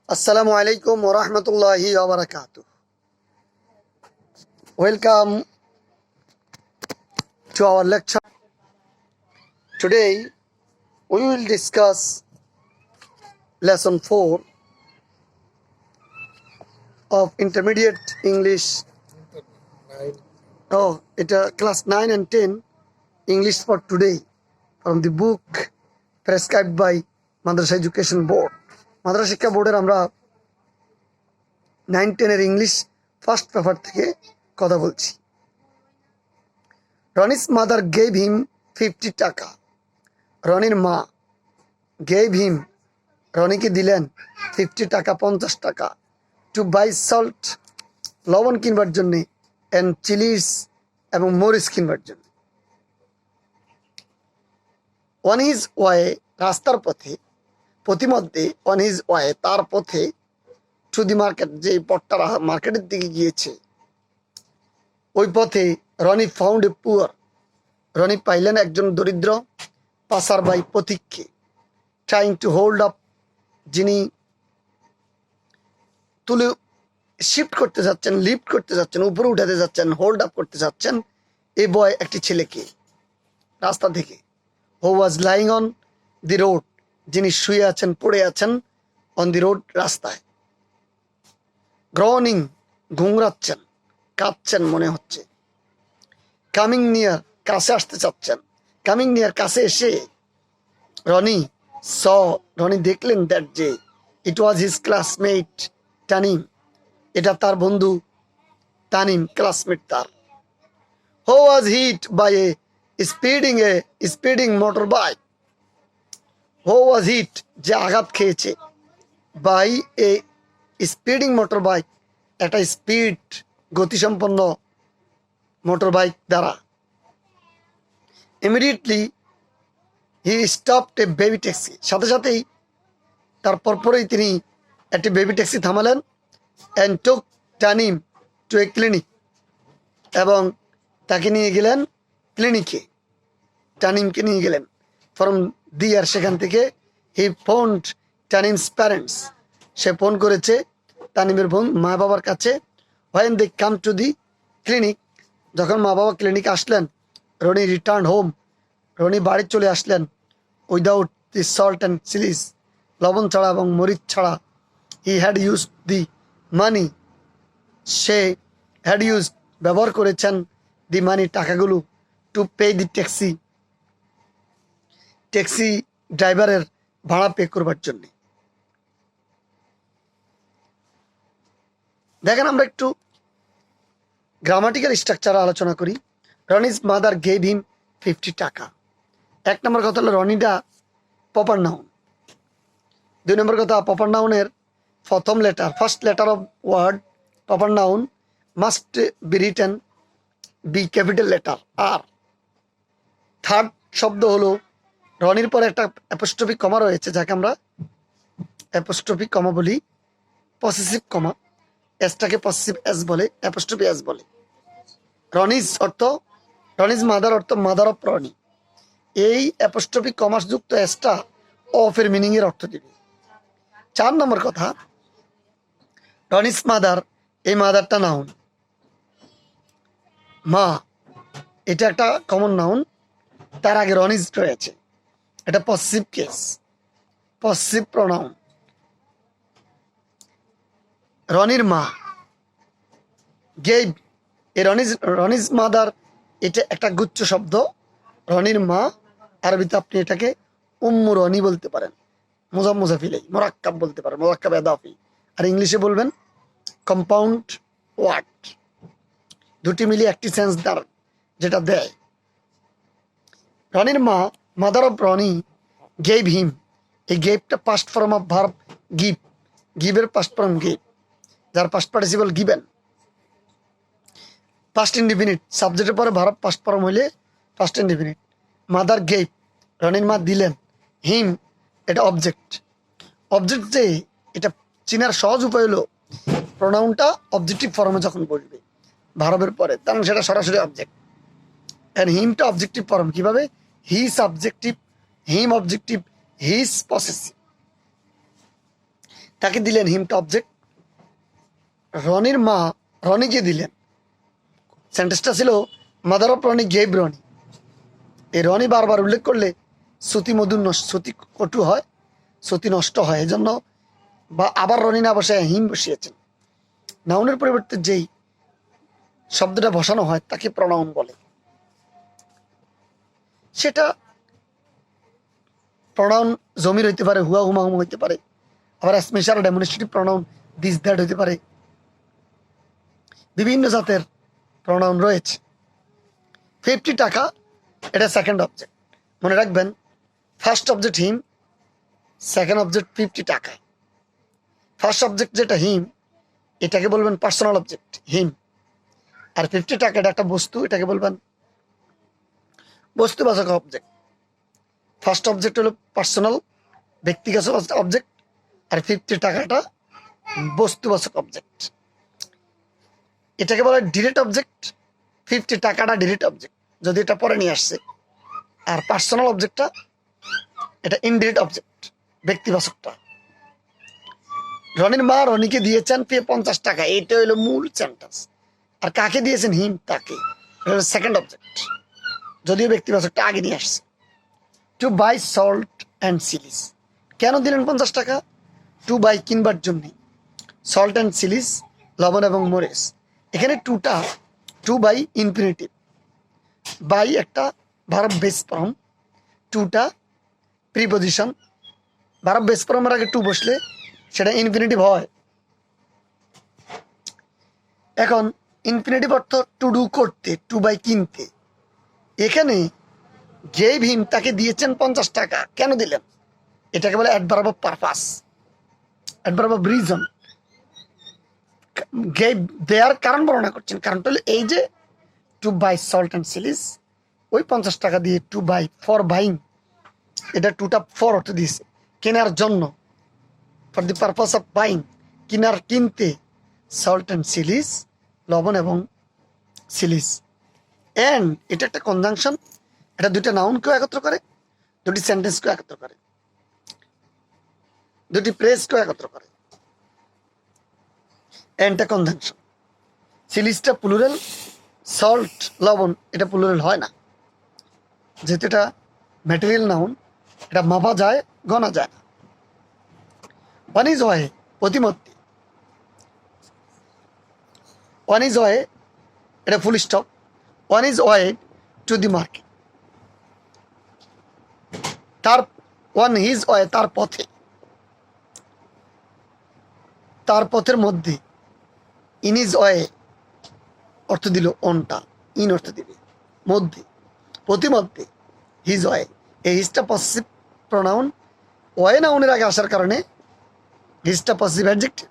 Assalamu alaikum wa rahmatullahi wa barakatuh. Welcome to our lecture. Today we will discuss lesson 4 of intermediate English. Class 9 and 10 English for today from the book prescribed by Madrasa Education Board. Madrasa Shikha Board আমরা 9-10 এর English first paper থেকে কথা বলছি। Ronnie's mother gave him 50 টাকা। রনির মা gave him রনিকে দিলেন 50 টাকা 50 টাকা to buy salt লবণ কিনবার জন্য and chilies এবং মরিচ কিনবার জন্য। on his way রাস্তার পথে প্রতিমধ্যে on his way তার পথে to the market যে পথটা মার্কেটের দিকে গিয়েছে ওই পথে Roni found a poor Roni পাইলেন একজন দরিদ্র পাসার বাই পথিককে ট্রাইং টু হোল্ড আপ যিনি তুলে শিফট করতে যাচ্ছেন লিফট করতে যাচ্ছেন উপরে উঠাতে যাচ্ছেন হোল্ড আপ করতে যাচ্ছেন এই বয় একটি ছেলেকে রাস্তা থেকে who was lying on the road যিনি শুয়ে আছেন পড়ে আছেন অন দি রোড রাস্তায় গ্রনিং ঘুংরাচ্ছেন কাঁদছেন মনে হচ্ছে কামিং নিয়ার কাছে আসতে চাচ্ছেন কামিং নিয়ার কাছে এসে রনি দেখলেন দ্যাট যে it was his classmate Tanim এটা তার বন্ধু তানিম ক্লাসমেট তার who was hit by a speeding motorbike who was hit যে আঘাত খেয়েছে by a speeding motorbike একটা স্পিড গতিসম্পন্ন মোটর বাইক দ্বারা immediately he stopped a baby taxi সাথে সাথেই তার পরপরই তিনি একটি বেবি ট্যাক্সি থামালেন and took Tanim to a clinic এবং তাকে নিয়ে গেলেন ক্লিনিকে তানিমকে নিয়ে গেলেন ফ্রম দিয়ার সেখান থেকে হি ফোনড তানিমস প্যারেন্টস সে ফোন করেছে তানিমের মা বাবার কাছে when they come to the clinic যখন মা বাবা ক্লিনিকে আসলেন রনি রিটার্ন হোম রনি বাড়ি চলে আসলেন without the salt and Chillies লবণ ছাড়া এবং মরিচ ছাড়া he had use the money say had use ব্যবহার করেছেন দি মানি টাকাগুলো টু পে দি ট্যাক্সি ড্রাইভারের ভাড়া পে করবার জন্যে। দেখেন আমরা একটু গ্রামাটিক্যাল স্ট্রাকচার আলোচনা করি। রনিজ মাদার গেভ হিম 50 টাকা। এক নম্বর কথা হলো রনিটা প্রপার নাউন। দুই নম্বর কথা প্রপার নাউনের প্রথম letter first letter of word proper noun must be written be capital letter আর। থার্ড শব্দ হলো রনির পরে একটা অ্যাপোস্ট্রফি কমা রয়েছে যাকে আমরা অ্যাপোস্ট্রফি কমা বলি পসেসিভ কমা এসটাকে পসেসিভ এস বলে অ্যাপোস্ট্রফি এস বলে। রনিজ মাদার অর্থ মাদার অফ রনি এই অ্যাপোস্ট্রফি কমাস যুক্ত এসটা অফের মিনিং এর অর্থ দিবে। 4 নম্বর কথা রনিজ মাদার এই মাদারটা নাউন মা এটা একটা কমন নাউন তার আগে রনিজ রয়েছে এটা পসেসিভ কেস পসেসিভ প্রোনাউন। রনির মা গেভ এ রনিজ মাদার এটা একটা গুচ্ছ শব্দ রনির মা আরবিতে আপনি এটাকে উম্মু রনি বলতে পারেন মুজাফিলাই মোরাক্কাব বলতে পারেন মোরাক্কাব এদাফি আর ইংলিশে বলবেন কম্পাউন্ড ওয়ার্ড দুটি মিলিয়ে একটি সেন্স দ্বার যেটা দেয়। রনির মা mother of Roni gave him এই গেভটা পাস্ট ফর্ম অফ ভার্ব গিভের পাস্ট ফর্ম গেভ যার past participle given past indefinite সাবজেক্টের পরে ভার্ব পাস্ট ফর্ম হইলে পাস্ট ইনডিফিনিট। মাদার গেভ রনির মা দিলেন হিম এটা অবজেক্ট যে এটা চিনার সহজ উপায় হলো প্রোনাউনটা অবজেক্টিভ ফর্মে যখন বসবে ভার্বের পরে তখন সেটা সরাসরি অবজেক্ট অ্যান্ড হিমটা অবজেক্টিভ ফর্ম কিভাবে হি সাবজেক্টিভ হিম অবজেক্টিভ হিজ পসেসিভ তাকে দিলেন হিমটা অবজেক্ট। রনির মা রনিকে দিলেন, সেন্টেন্সটা ছিল mother of Roni gave Roni. এই রনি বারবার উল্লেখ করলে শ্রুতি মধুর শ্রুতি কটু হয়, শ্রুতি নষ্ট হয়, এজন্য বা আবার রনি না বসে হিম বসিয়েছেন। নাউনের পরিবর্তে যেই শব্দটা বসানো হয় তাকে প্রনাউন বলে। সেটা প্রনাউন জমির হইতে পারে, হুয়া হুমা হুম হইতে পারে, আবার special demonstrative pronoun this that হইতে পারে। বিভিন্ন জাতের প্রনাউন রয়েছে। 50 টাকা এটা সেকেন্ড অবজেক্ট, মনে রাখবেন। ফার্স্ট অবজেক্ট হিম, সেকেন্ড অবজেক্ট 50 টাকা। ফার্স্ট অবজেক্ট যেটা হিম, এটাকে বলবেন পার্সোনাল অবজেক্ট হিম। আর 50 টাকা এটা একটা বস্তু, এটাকে বলবেন বস্তুবাচক অবজেক্ট। ফার্স্ট অবজেক্ট হলো পার্সোনাল ব্যক্তিগত অবজেক্ট, আর 50 টাকাটা বস্তুবাচক অবজেক্ট। এটাকে বলা হয় ডিরেক্ট অবজেক্ট। 50 টাকাটা ডিরেক্ট অবজেক্ট, যদি এটা পরে নিয়ে আসছে। আর পার্সোনাল অবজেক্টটা এটা ইনডিরেক্ট অবজেক্ট, ব্যক্তিবাচকটা। রনির মা রনিকে দিয়েছেন 50 টাকা, এটা হলো মূল সেন্টেন্স। আর কাকে দিয়েছেন? হিম, তাকে। এটা হলো সেকেন্ড অবজেক্ট, যদিও ব্যক্তিবাচকটা আগে নিয়ে আসছে। To buy salt and chillies, কেন দিলেন 50 টাকা? টু বাই কিনবার জন্যে, সল্ট অ্যান্ড চিলিস লবণ এবং মরিচ। এখানে টু বাই ইনফিনিটিভ, বাই একটা ভার্ব বেস ফর্ম, টুটা প্রিপোজিশন। ভার্ব বেস ফর্মের আগে টু বসলে সেটা ইনফিনিটিভ হয়। এখন ইনফিনিটিভ অর্থ টু ডু, করতে, টু বাই কিনতে। এখানে গেভ হিম, তাকে দিয়েছেন 50 টাকা, কেন দিলেন? এটাকে বলে adverb of purpose, adverb of reason. Gave their কারণ বর্ণনা করছেন। কারণটা হলো এই যে to buy salt and chillies, ওই 50 টাকা দিয়ে টু বাই, ফর বাইং, এটা টুটা ফর অর্থ দিয়েছে, কেনার জন্য, for the purpose of buying, কিনার, কিনতে, সল্ট অ্যান্ড চিলিস, লবণ এবং চিলিস। অ্যান্ড এটা একটা কনজাংশন, এটা দুইটা নাউনকেও একত্র করে, দুটি সেন্টেন্সকেও একত্র করে, দুটি প্রেসকেও একত্র করে। অ্যান্ডটা কনজাংশন। চিলিসটা প্লুরাল, সল্ট লবণ এটা প্লুরাল হয় না, যেহেতু এটা ম্যাটেরিয়াল নাউন, এটা মাপা যায়, গণা যায় না। ওয়ান ইজ ওয়ে, অতিমধ্যে। ওয়ান ইজ ওয়ে এটা full stop. On his way to the market, তার, ওয়ান হিজ ওয়ে তার পথে, তার পথের মধ্যে। ইন ইজ ওয়ে অর্থ দিল অনটা, ইন অর্থ দিবে মধ্যে, প্রতিমধ্যে। হিজ ওয়ে, এই হিজটা পসেসিভ প্রোনাউন, ওয়ে নাউনের আগে আসার কারণে হিজটা পসেসিভ অ্যাডজেক্টিভ।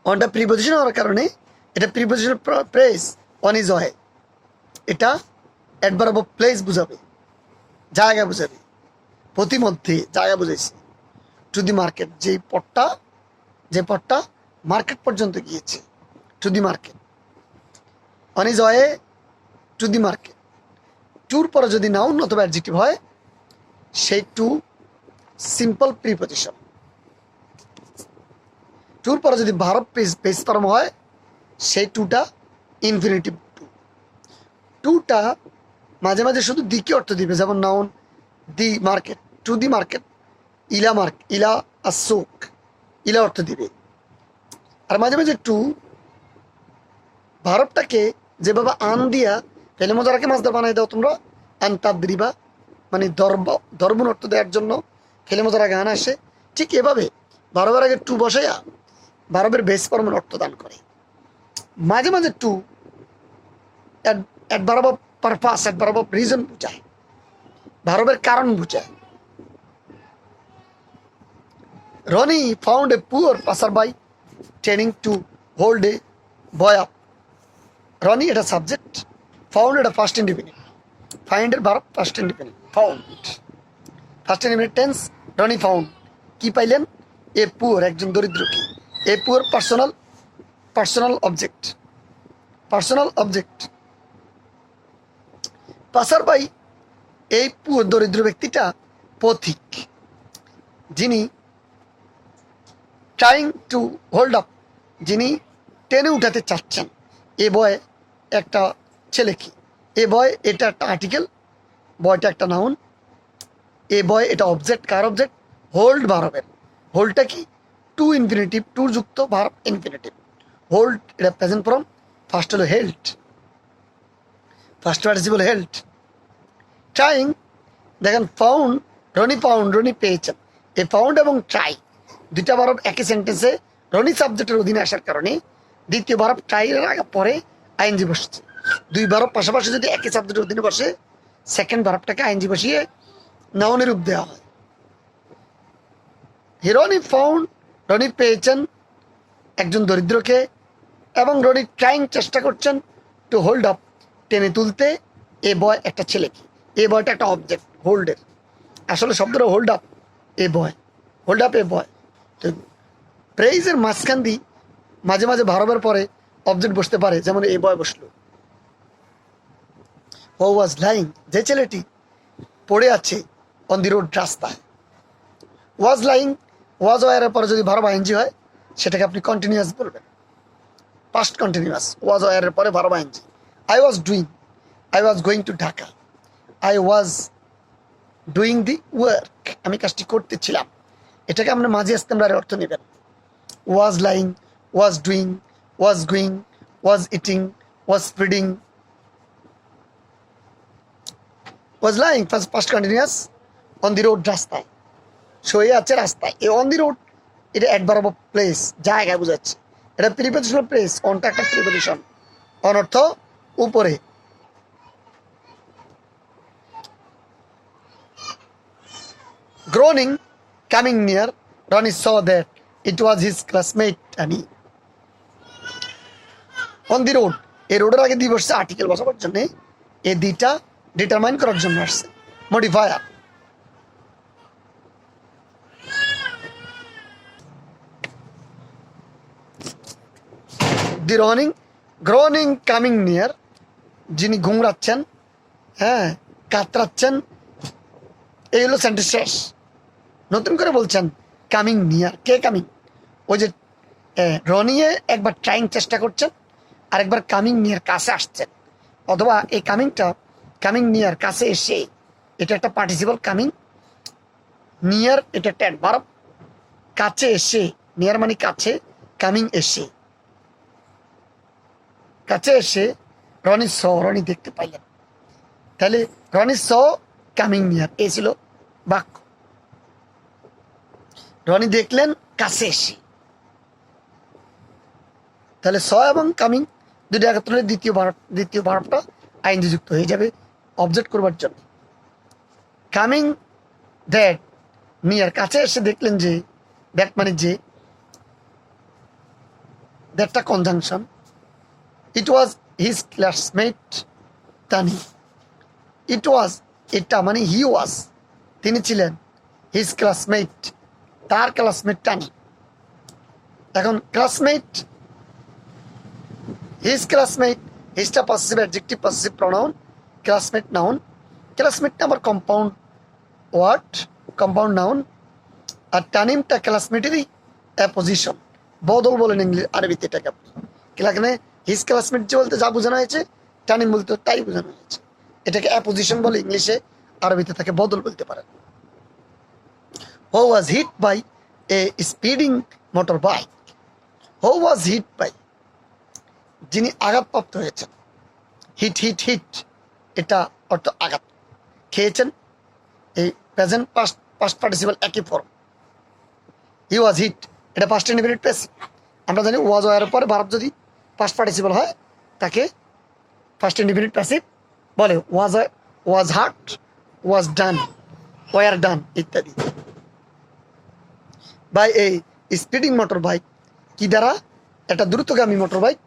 অনটা প্রিপোজিশন হওয়ার কারণে এটা prepositional press. One his way এটা অ্যাডভার্ব অফ প্লেস বুঝাবে, জায়গা বুঝাবে। প্রতিমধ্যে জায়গা বুঝাইছে। টু দি মার্কেট, যে পথটা মার্কেট পর্যন্ত গিয়েছে, to the market. On his way to the market. টুর পরে যদি নাউন অথবা অ্যাডজেক্টিভ হয়, সেই টু সিম্পল প্রিপোজিশন। টুর পরে যদি ভার্ব বেস ফর্ম হয়, সেই টুটা ইনফিনিটিভ টু। টুটা মাঝে মাঝে শুধু দিকে অর্থ দিবে, যেমন noun the market, two the market, ইলা আসুক, ইলা অর্থ দিবে। আর মাঝে মাঝে টু ভারতটাকে যেভাবে আন দিয়া ফেলে মজারাকে মাছদার বানাই দাও তোমরা, আন তাদ্রিবা, মানে দর্বন অর্থ দেওয়ার জন্য ফেলে মজার আগে আন আসে, ঠিক এভাবে ভারবের আগে টু বসাইয়া ভারবের বেস ফর্মের অর্থ দান করে। মাঝে মাঝে to adverb of purpose, adverb of reason বুঝায়, ভারবের কারণ বুঝায়। Roni found a poor passerby trying to hold a boy up. Roni এটা সাবজেক্ট, ফাউন্ড এটা ফার্স্ট ইন্ডিপেন্ডেন্ট, ফাইন্ড এর verb first independent, found first independent tense. Roni found, কি পাইলেন? এ পুয়ার, একজন দরিদ্রকে। A poor personal object, personal object. Passerby, এই poor দরিদ্র ব্যক্তিটা পথিক, যিনি ট্রাইং টু হোল্ড আপ, যিনি টেনে উঠাতে চাচ্ছেন। এ বয় একটা ছেলে কি, এ বয় এটা একটা আর্টিকেল, বয়টা একটা নাউন, এ বয় এটা অবজেক্ট, কার অবজেক্ট? হোল্ড ভার্বের। হোল্ডটা কি? টু ইনফিনিটিভ, টু যুক্ত ভার্ব ইনফিনিটিভ। হোল্ড এটা প্রেজেন্ট ফর্ম, ফার্স্ট হলো held, first participle held. Trying, দেখেন ফাউন্ড, রনি পেয়েছেন। এই ফাউন্ড এবং ট্রাই দুইটা ভার্ব একই সেন্টেন্সে রনি সাবজেক্টের অধীনে আসার কারণে দ্বিতীয় ভার্ব ট্রাই এর আগে পরে আইএনজি বসছে। দুই ভার্ব পাশাপাশি যদি একই সাবজেক্টের অধীনে বসে, সেকেন্ড ভার্বটাকে আইএনজি বসিয়ে নাউনের রূপ দেওয়া হয়। রনি ফাউন্ড, রনি পেয়েছেন একজন দরিদ্রকে, এবং রনি ট্রাইং চেষ্টা করছেন টু হোল্ড আপ টেনে তুলতে এ বয় একটা ছেলেকে। এ বয়টা একটা অবজেক্ট হোল্ডের, আসলে শব্দটা হোল্ড আপ এ বয়, হোল্ড আপ এ বয়। তো প্রেইজের মাঝখান দিয়ে মাঝে মাঝে ভার্বের পরে অবজেক্ট বসতে পারে, যেমন এ বয় বসলো। হু ওয়াজ লাইং, যে ছেলেটি পড়ে আছে অন দি রোড, রাস্তায়। ওয়াজ লাইং, ওয়াজ ওয়ারের পরে যদি ভার্ব আইএনজি হয় সেটাকে আপনি কন্টিনিউয়াস বলবেন, পাস্ট কন্টিনিউয়াস। ওয়াজ ওয়ারের পরে verb ING. I was doing, I was going to Dhaka, I was doing the work, আমি কাজটি করতেছিলাম। এটাকে আমরা মাঝে ইস্তেমরারের অর্থ নেবেন। Was lying, was doing, was going, was eating, was spreading. Was lying first continuous, on the road রাস্তায়, শুয়ে আছে রাস্তায়। এই অন দি রোড এটা অ্যাডভার্ব অফ প্লেস, জায়গায় বোঝাচ্ছে। এটা প্রিপোজিশনাল প্লেস, অনটা একটা প্রিপোজিশন, অন অর্থ উপরে। Groaning, coming near, Ronnie saw that it was his classmate Annie. On the road, এই রোডের আগে দিয়ে বসছে আর্টিকেল বসাবার জন্য, এই দিটা ডিটারমাইন করার জন্য আসছে মডিফায়ার। দি গ্রোনিং কামিং নিয়ার, যিনি ঘুমরাচ্ছেন, হ্যাঁ কাতরাচ্ছেন, এই হলো সেন্টেন্স শেষ। নতুন করে বলছেন কামিং নিয়ার, কে কামিং? ওই যে রনিয়ে একবার ট্রাইং চেষ্টা করছেন, আর একবার কামিং নিয়ার কাছে আসছেন। অথবা এই কামিংটা কামিং নিয়ার কাছে এসে, এটা একটা পার্টিসিপল কামিং। নিয়ার এটা একটা অ্যাডভার্ব, কাছে এসে, নিয়ার মানে কাছে, কামিং এসে, কাছে এসে রনি দেখতে পাইলেন। তাহলে রনি স কামিং নিয়ার, এ ছিল বাক্য। রনি দেখলেন কাছে এসে, তাহলে স এবং কামিং দুটো একত্র হলে দ্বিতীয় ভার্বটা আইএনজি যুক্ত হয়ে যাবে অবজেক্ট করবার জন্য। কামিং দ্যাট নিয়ার, কাছে এসে দেখলেন যে, দ্যাট মানে যে, দ্যাটটা conjunction. It was his classmate Tani, it was এটা মানে হি ওয়াজ, তিনি ছিলেন, হিজ ক্লাসমেট তার ক্লাসমেট টানি। এখন ক্লাসমেট, হিজ ক্লাসমেট, হিজটা possessive adjective possessive pronoun, classmate noun. Classmate আবার কম্পাউন্ড ওয়ার্ড, কম্পাউন্ড নাউন। আর টানিমটা ক্লাসমেটেরই অ্যাপোজিশন, বদল বলেন ইংলিশ আরবিতে এটাকে আপনি। এখানে হিজ ক্লাসমেট যে বলতে যা বোঝানো হয়েছে, টানিম বলতে তাই বোঝানো হয়েছে। এটাকে অ্যাপোজিশন বলে ইংলিশে, আরবিতে তাকে বদল বলতে পারেন। Who was hit by a speeding motorbike, who was hit by, যিনি আঘাতপ্রাপ্ত হয়েছেন। হিট হিট হিট এটা অর্থ আঘাত, খেয়েছেন। এই প্রেজেন্ট পাস্ট পার্টিসিপল একই ফর্ম। হি ওয়াজ হিট এটা পাস্ট ইনডিফিনিট প্যাসিভ। আমরা জানি ওয়াজ ওয়ার পরে ভার্ব যদি পাস্ট পার্টিসিপল হয় তাকে ফার্স্ট ইনডিফিনিট প্যাসিভ বলে। ওয়াজ হার্ট, ওয়াজ ডান, ওয়ার ডান ইত্যাদি। বাই এই স্পিডিং মোটর বাইক, কি দ্বারা? এটা দ্রুতগামী মোটর বাইক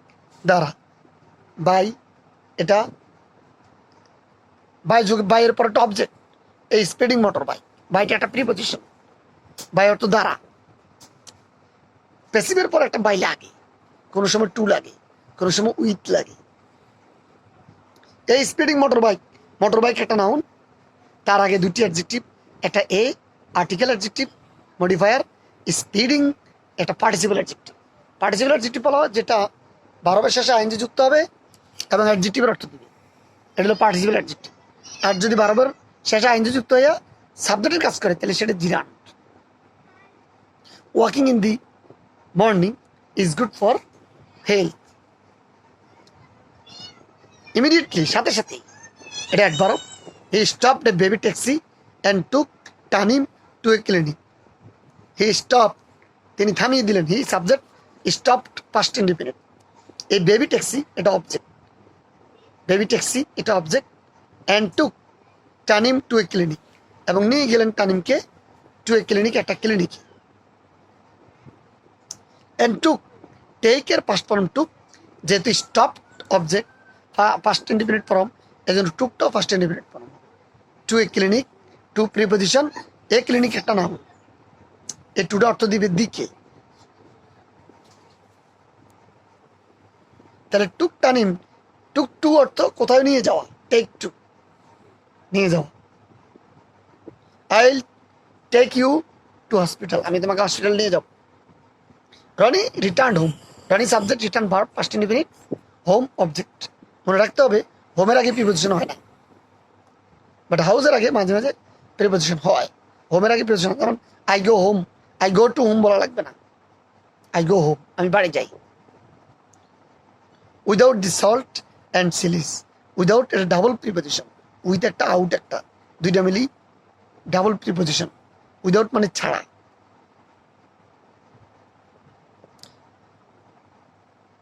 দ্বারা। বাই এটা বাইয়ের পর একটা অবজেক্ট, এই স্পিডিং মোটর বাইক, বাইটা একটা প্রিপোজিশন, বাই অর্থ দ্বারা। প্যাসিভের পর একটা বাই লাগে, কোনো সময় টু লাগে, কোনো সময় উইথ লাগে। এই স্পিডিং মোটর বাইক একটা নাউন, তার আগে দুটি অ্যাডজেক্টিভ, একটা এ আর্টিকেল অ্যাডজেক্টিভ মডিফায়ার, স্পিডিং এটা পার্টিসিপল অ্যাডজেক্টিভ। পার্টিসিপল অ্যাডজেক্টিভ বলা হয় যেটা ভার্বের শেষে আইএনজি যুক্ত হবে এবং অ্যাডজেক্টিভের অর্থ দিবে, এটা হলো পার্টিসিপল অ্যাডজেক্টিভ। আর যদি ভার্বের শেষে আইএনজি যুক্ত হইয়া সাবজেক্টের কাজ করে তাহলে সেটা gerund. Walking in the morning is good for health. Immediately, সাথে সাথেই, এটা adverb. He stopped a baby taxi and took Tanim to a clinic. He stop, তিনি থামিয়ে দিলেন। He subject, stopped past independent. এই বেবি ট্যাক্সি এটা অবজেক্ট, বেবি ট্যাক্সি এটা object. And took Tanim to a clinic, এবং নিয়ে গেলেন টানিমকে টু এ ক্লিনিক, একটা ক্লিনিকে। অ্যান্ড টুক, টেক এর পাস্ট ফর্ম টুক, যেহেতু stopped object first independent form, এই জন্য টুকটাও first independent form. Two a clinic, two preposition, A clinic একটা নাম, এই টুটা অর্থ দিবে দিকে। তাহলে টুক টানিম, টুক টু অর্থ কোথায় নিয়ে যাওয়া, টেক টু, নিয়ে যাওয়া। I take you to hospital, আমি তোমাকে হসপিটাল নিয়ে যাব। Roni return home, Roni subject, return verb first independent, home object. মনে রাখতে হবে হোমের আগে প্রিপোজিশন হয় না, বাট হাউসের আগে মাঝে মাঝে প্রিপোজিশন হয়। হোমের আগে প্রিপোজিশন, যেমন I go home, I go to home বলা লাগবে না, আই গো হোম, আমি বাড়ি যাই। Without the salt and Chillies, without এটা ডাবল প্রিপোজিশন, উইথ একটা আউট একটা, দুইটা মিলি ডাবল প্রিপোজিশন। উইদাউট মানে ছাড়া।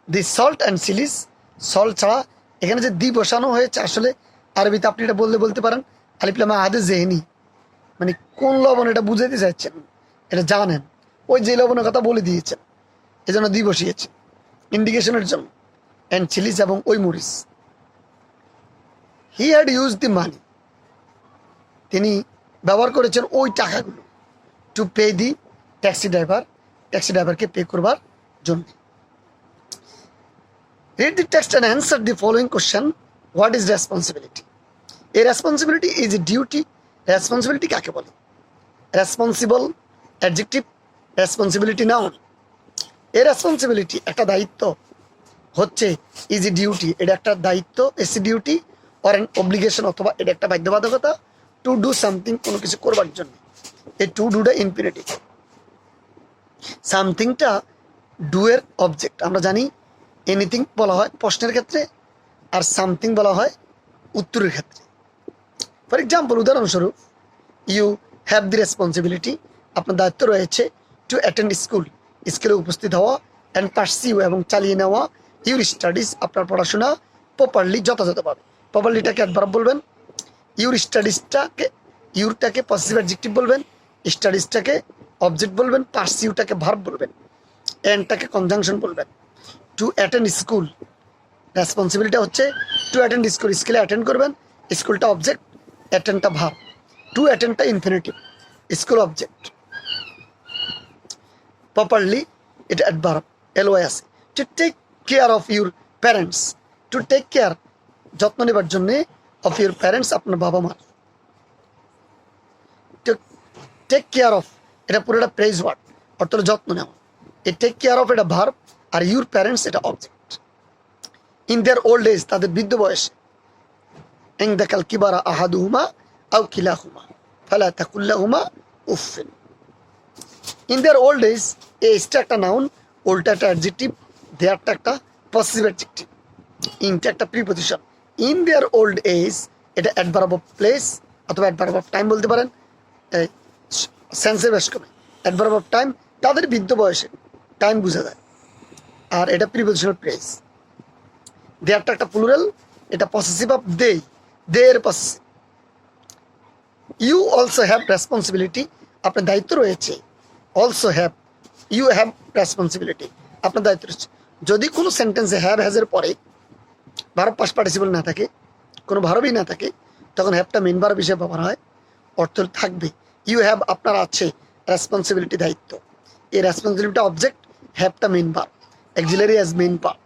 দি সল্ট অ্যান্ড চিলিস, সল্ট ছাড়া। এখানে যে দি বসানো হয়েছে আসলে আরবিতে আপনি এটা বলতে পারেন আলিফলামা আদে জেহেনি, মানে কোন লবণ এটা বুঝাইতে চাইছেন, এটা জানেন, ওই যে লবণের কথা বলে দিয়েছেন, এজন্য দি বসিয়েছে ইন্ডিকেশনের জন্য। অ্যান্ড চিলিস এবং ওই মরিচ। হি হ্যাড ইউজ দি মানি, তিনি ব্যবহার করেছেন ওই টাকাগুলো, to pay the taxi driver, taxi ড্রাইভারকে পে করবার জন্য। Read the text and answer the following question. What is responsibility? A responsibility is a duty. Responsibility কাকে বলে? Responsible adjective, responsibility noun. A responsibility একটা দায়িত্ব হচ্ছে, is a duty, এটা একটা দায়িত্ব, is a duty or an obligation, অথবা এটা একটা বাধ্যবাধকতা, to do something, কোনো কিছু করবার জন্য। এই to do টা ইনফিনিটিভ। সামথিংটা ডু এর অবজেক্ট। আমরা জানি এনিথিং বলা হয় প্রশ্নের ক্ষেত্রে, আর সামথিং বলা হয় উত্তরের ক্ষেত্রে। ফর এক্সাম্পল, উদাহরণস্বরূপ, ইউ হ্যাভ দি রেসপন্সিবিলিটি, আপনার দায়িত্ব রয়েছে, টু অ্যাটেন্ড স্কুল, স্কুলে উপস্থিত হওয়া, অ্যান্ড পার্সিউ এবং চালিয়ে নেওয়া, ইউর স্টাডিজ, আপনার পড়াশোনা, প্রপারলি যথাযথভাবে। প্রপারলিটাকে অ্যাডভার্ব বলবেন, ইউর স্টাডিজটাকে, ইউরটাকে পসেসিভ অ্যাডজেক্টিভ বলবেন, স্টাডিজটাকে অবজেক্ট বলবেন, পার্সিউটাকে ভার্ব বলবেন, অ্যান্ডটাকে কনজাংশন বলবেন। টু অ্যাটেন্ড স্কুল, রেসপন্সিবিলিটি হচ্ছে টু অ্যাটেন্ড স্কুল, স্কুলে অ্যাটেন্ড করবেন, স্কুলটা অবজেক্ট, অ্যাটেন্ডটা ভার্ব। টু অ্যাটেন্ডটা ইনফিনিটিভ, স্কুল অবজেক্ট। প্রপারলি এটা অ্যাডভার্ব, এলওয়াই আছে। To take care of your parents, to take care, যত্ন নেবার জন্যে, অফ ইউর প্যারেন্টস, আপনার বাবা মার। টু টেক কেয়ার অফ, এটা পুরোটা প্রেজ ওয়ার্ড, অর্থাৎ যত্ন নেওয়া। এই টেক কেয়ার অফ এটা ভার্ব, আর ইউর প্যারেন্টস এটা object. In their old age, তাদের বৃদ্ধ বয়সে, ইন দেখাল কিবারা আহাদুহুমা আউ কিলাহুমা ফালা তাকুল্লাহুমা উফিন। ইন দেয়ার ওল্ড এজ, এজটা একটা নাউন, ওল্ডটা একটা অ্যাডজেক্টিভ, দেয়ারটা একটা পসেসিভ অ্যাডজেক্টিভ, ইনটা একটা preposition. In their old age এটা অ্যাডভার্ব অফ প্লেস অথবা অ্যাডভার্ব অফ টাইম বলতে পারেন, সেন্সের বেশ কমে। অ্যাডভার্ব অফ টাইম, তাদের বৃদ্ধ বয়সে, টাইম বোঝা যায়, আর এটা প্রিপোজিশনাল প্রেস। দেয়ারটা একটা প্লুরাল, এটা পসেসিভ অফ দে, দের possessive. You also have responsibility, আপনার দায়িত্ব রয়েছে। Also have, you have responsibility, আপনার দায়িত্ব রয়েছে। যদি কোনো সেন্টেন্সে হ্যাভ হ্যাজের পরে ভার্ব পাস্ট পার্টিসিপল না থাকে, কোনো ভার্বই না থাকে, তখন হ্যাভটা মেইন ভার্ব হিসেবে ব্যবহার হয়, অর্থ থাকবে ইউ হ্যাভ, আপনার আছে রেসপন্সিবিলিটি, দায়িত্ব। এই রেসপন্সিবিলিটি অবজেক্ট, হ্যাভটা main verb, auxiliary as main verb.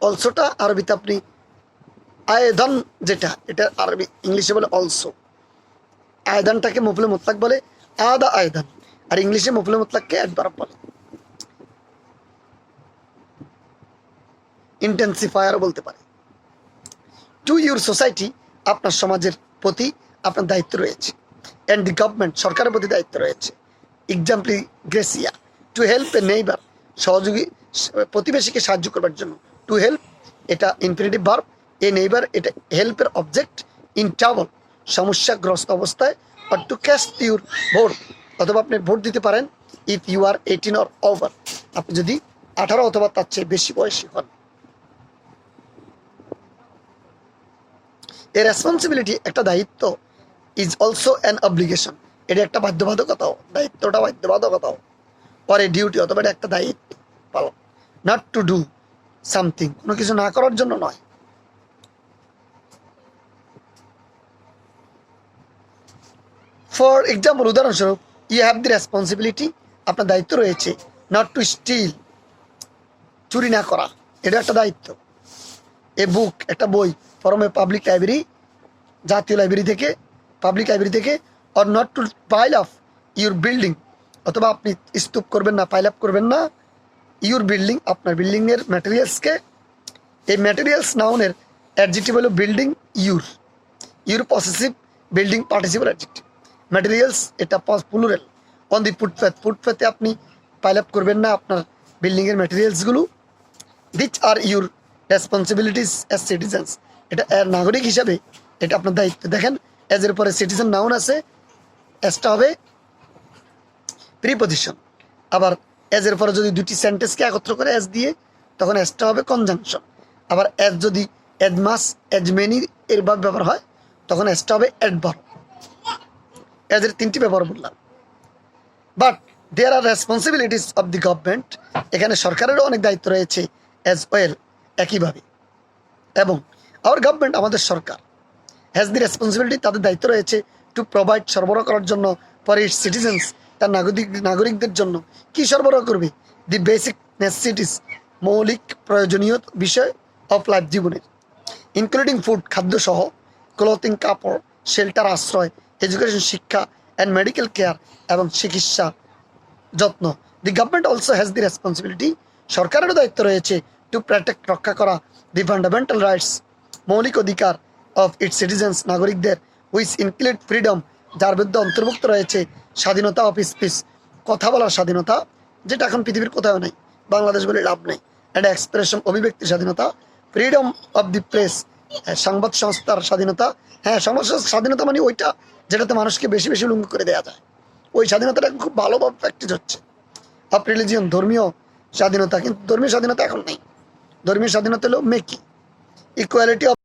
অলসোটা আরবিতে আপনি আয়দান, যেটা এটা আরবি ইংলিশে বলে অলসো। আয়দানটাকে মফুলে মুতলাক বলে, আদা আয়দান, আর ইংলিশে মফুলে মুতলাককে অ্যাডভার্ব বলে। ইন্টেন্সিফায়ারও বলতে পারে। টু ইউর সোসাইটি, আপনার সমাজের প্রতি আপনার দায়িত্ব রয়েছে। অ্যান্ড দি গভর্নমেন্ট, সরকারের প্রতি দায়িত্ব রয়েছে। Exempli gratia, to help a neighbour, সহযোগী প্রতিবেশীকে সাহায্য করবার জন্য। টু হেল্প এটা ইনফিনিটিভ ভার্ব, এ নেইবার এটা হেল্পের অবজেক্ট। ইন ট্রাবল, সমস্যাগ্রস্ত অবস্থায়। আর টু ক্যাস্ট ইউর ভোট, অথবা আপনি ভোট দিতে পারেন if you are 18 or over, আপনি যদি 18 অথবা তার চেয়ে বেশি বয়সী হন। এ রেসপন্সিবিলিটি একটা দায়িত্ব, ইজ অলসো অ্যান অব্লিগেশন, এটা একটা বাধ্যবাধকতাও, দায়িত্বটা বাধ্যবাধকতাও। অর এ ডিউটি, অথবা এটা একটা দায়িত্ব পালন। নট টু ডু সামথিং, কোনো কিছু না করার জন্য নয়। ফর এক্সাম্পল, উদাহরণস্বরূপ, ইউ হ্যাভ দি রেসপন্সিবিলিটি, আপনার দায়িত্ব রয়েছে নট টু স্টিল, চুরি না করা, এটা একটা দায়িত্ব। এ বুক, একটা বই, ফরম এ পাবলিক লাইব্রেরি, জাতীয় লাইব্রেরি থেকে, পাবলিক লাইব্রেরি থেকে। Or not to pile up your building, অথবা আপনি স্তূপ করবেন না, পাইল আপ করবেন না ইউর বিল্ডিং, আপনার বিল্ডিংয়ের ম্যাটেরিয়ালসকে। এই ম্যাটেরিয়ালস নাউনের অ্যাডজেক্টিভ হলো building, your possessive, building participle adjective. Materials এটা প্লুরাল। অন দি ফুটপাথ, ফুটপাথে আপনি পাইল আপ করবেন না আপনার বিল্ডিংয়ের ম্যাটেরিয়ালসগুলো। দিচ আর ইউর রেসপন্সিবিলিটিস অ্যাজ সিটিজেন্স, এটা নাগরিক হিসাবে এটা আপনার দায়িত্ব। দেখেন এজ এর পরে সিটিজেন নাউন আছে, এসটা হবে প্রিপজিশন। আবার এজ এর পরে যদি দুটি সেন্টেন্সকে একত্র করে এজ দিয়ে, তখন এসটা হবে কনজাংশন। আবার এজ যদি এজ মাস, এজ মেনি এর ভাবে ব্যবহার হয়, তখন এসটা হবে অ্যাডভার্ব। এজের 3টি ব্যবহার বললাম। But there are responsibilities of the government, এখানে সরকারেরও অনেক দায়িত্ব রয়েছে অ্যাজ ওয়েল, একইভাবে। এবং আওয়ার গভর্নমেন্ট, আমাদের সরকার, হ্যাজ দি রেসপন্সিবিলিটি, তাদের দায়িত্ব রয়েছে টু প্রোভাইড, সরবরাহ করার জন্য, ফর ইটস সিটিজেন্স, তার নাগরিকদের জন্য। কি সরবরাহ করবে? দি বেসিক নেসেসিটিস, মৌলিক প্রয়োজনীয় বিষয় অফ লাইফ, জীবনের। ইনক্লুডিং ফুড, খাদ্য সহ। ক্লথিং, কাপড়। শেল্টার, আশ্রয়। এডুকেশন, শিক্ষা। অ্যান্ড মেডিকেল কেয়ার, এবং চিকিৎসা যত্ন। The government also has the responsibility, সরকারেরও দায়িত্ব রয়েছে টু প্রোটেক্ট, রক্ষা করা, দি ফান্ডামেন্টাল রাইটস, মৌলিক অধিকার অফ ইটস সিটিজেন্স, নাগরিকদের। হুইচ ইনক্লুড ফ্রিডম, যার মধ্যে অন্তর্ভুক্ত রয়েছে স্বাধীনতা অফ স্পিচ, কথা বলার স্বাধীনতা, যেটা এখন পৃথিবীর কোথাও নেই, বাংলাদেশ বলে লাভ নেই। অ্যান্ড এক্সপ্রেশন, অভিব্যক্তির স্বাধীনতা। ফ্রিডম অফ দি প্রেস, সংবাদ সংস্থার স্বাধীনতা। হ্যাঁ, সংবাদ সংস্থার স্বাধীনতা মানে ওইটা যেটাতে মানুষকে বেশি বেশি উলঙ্গ করে দেওয়া যায়, ওই স্বাধীনতাটা খুব ভালোভাবে প্র্যাকটিস হচ্ছে। অফ রিলিজিয়ন, ধর্মীয় স্বাধীনতা, কিন্তু ধর্মীয় স্বাধীনতা এখন নেই। ধর্মীয় স্বাধীনতা হলো মেকি। Equality of